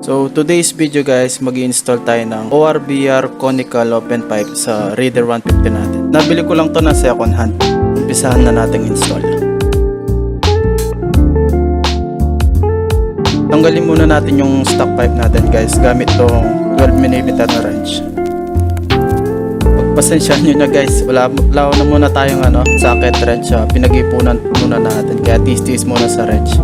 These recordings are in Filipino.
So today's video guys, mag-i-install tayo ng ORBR conical open pipe sa Raider150 natin. Nabili ko lang to na second hand. Umpisahan na natin install. Tanggalin muna natin yung stock pipe natin guys gamit tong 12mm na wrench. Pagpasensyahan nyo na guys, wala na muna tayong socket wrench. Pinag-ipunan muna natin kaya tis-tis muna sa wrench.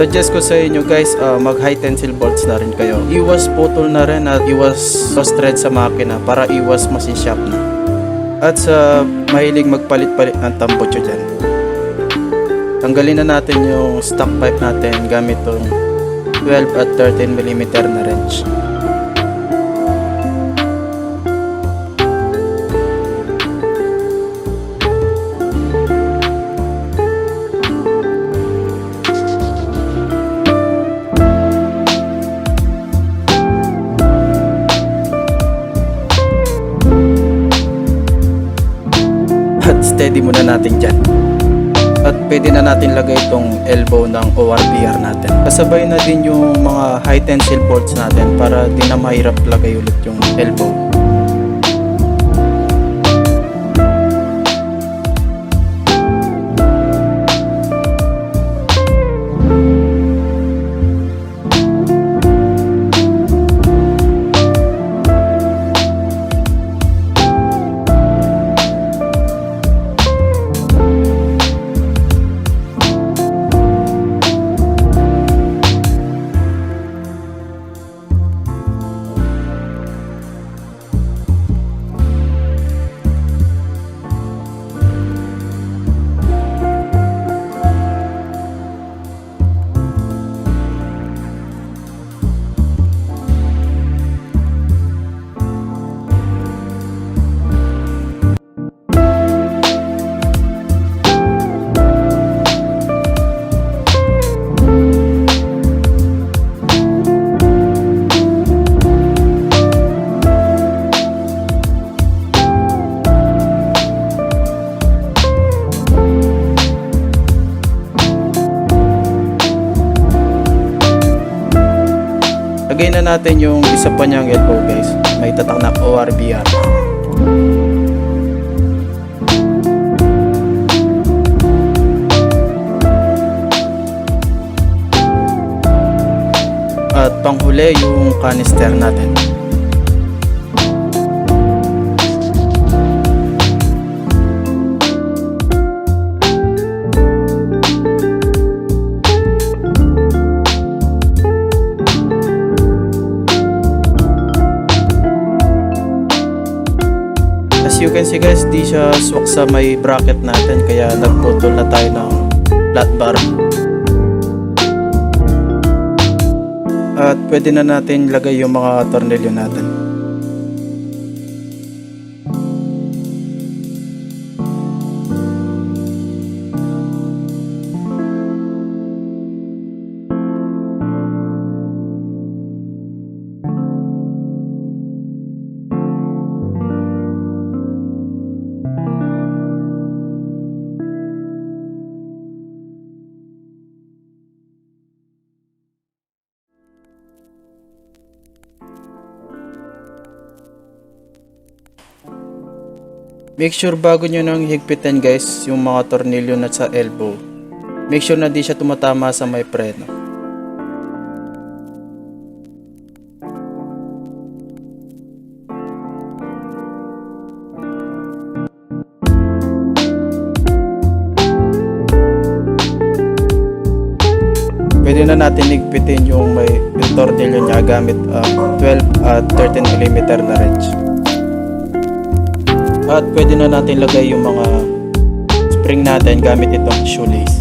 Suggest ko sa inyo guys, mag high tensile bolts na rin kayo. Iwas putol na rin at iwas lost thread sa makina para iwas masi-shop na. At sa mahilig magpalit-palit ng tambutso dyan, tanggalin na natin yung stock pipe natin gamit tong 12 at 13mm na wrench. Steady muna natin dyan. At pwede na natin lagay itong elbow ng ORBR natin. Kasabay na din yung mga high tensile bolts natin para di na mahirap lagay ulit yung elbow. Lagay na natin yung isa pa niyang elbow guys. May tatak na ORBR. At panghuli yung canister natin. As you can see guys, di siya swak sa may bracket natin kaya nagputol na tayo ng flat bar. At pwede na natin lagay yung mga tornilyo natin. Make sure bago nyo nang higpitin guys yung mga tornilyo na sa elbow. Make sure na di siya tumatama sa may preno. Pwede na natin higpitin yung tornilyo niya gamit 12 at 13mm na wrench. At pwede na natin lagay yung mga ring natin gamit itong shoelace.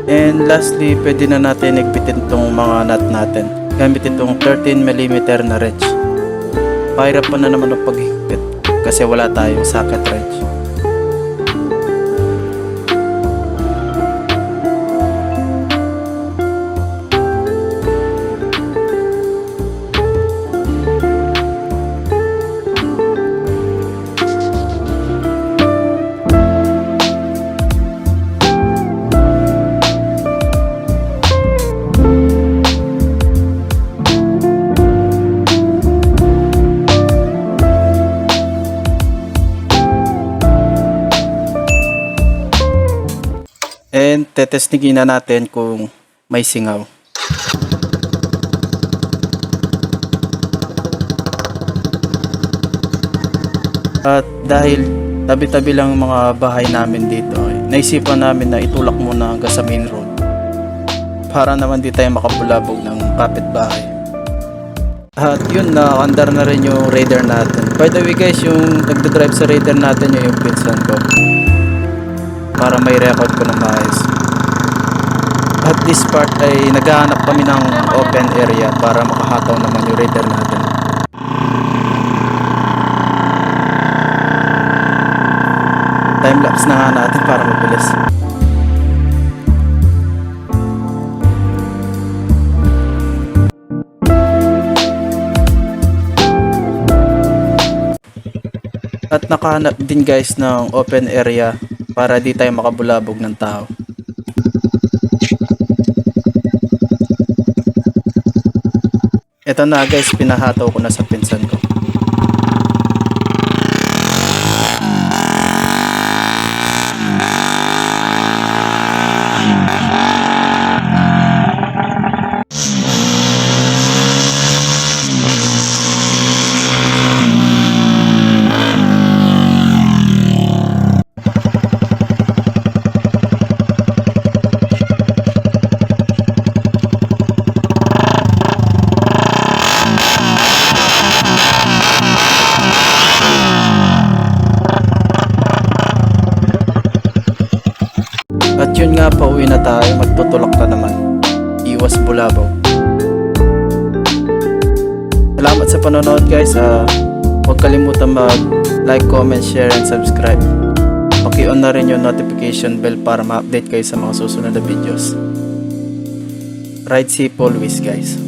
And lastly, pwede na natin igpitin itong mga nut natin gamit itong 13mm na wrench. Pahirap pa na naman ang paghigpit kasi wala tayong socket wrench. And tetestingin na natin kung may singaw. At dahil tabi-tabi lang mga bahay namin dito, naisipan namin na itulak muna hanggang sa main road para naman di tayo makabulabog ng kapitbahay. At yun, na-andar na rin yung Raider natin. By the way guys, yung nagdadrive sa Raider natin yung pinsan ko, para may record ko na maayos. At this part ay naghahanap kami ng open area para makahataw naman yung Raider natin. Timelapse na nga natin para mabilis. At nakahanap din guys ng open area para di tayo makabulabog ng tao. Ito na guys, pinahataw ko na sa pinsan ko. At yun nga, pauwi na tayo, magtutulak na naman. Iwas bulabaw. Salamat sa panonood guys. Huwag kalimutan mag-like, comment, share, and subscribe. Paki-on na rin yung notification bell para ma-update kayo sa mga susunod na videos. Ride safe always guys.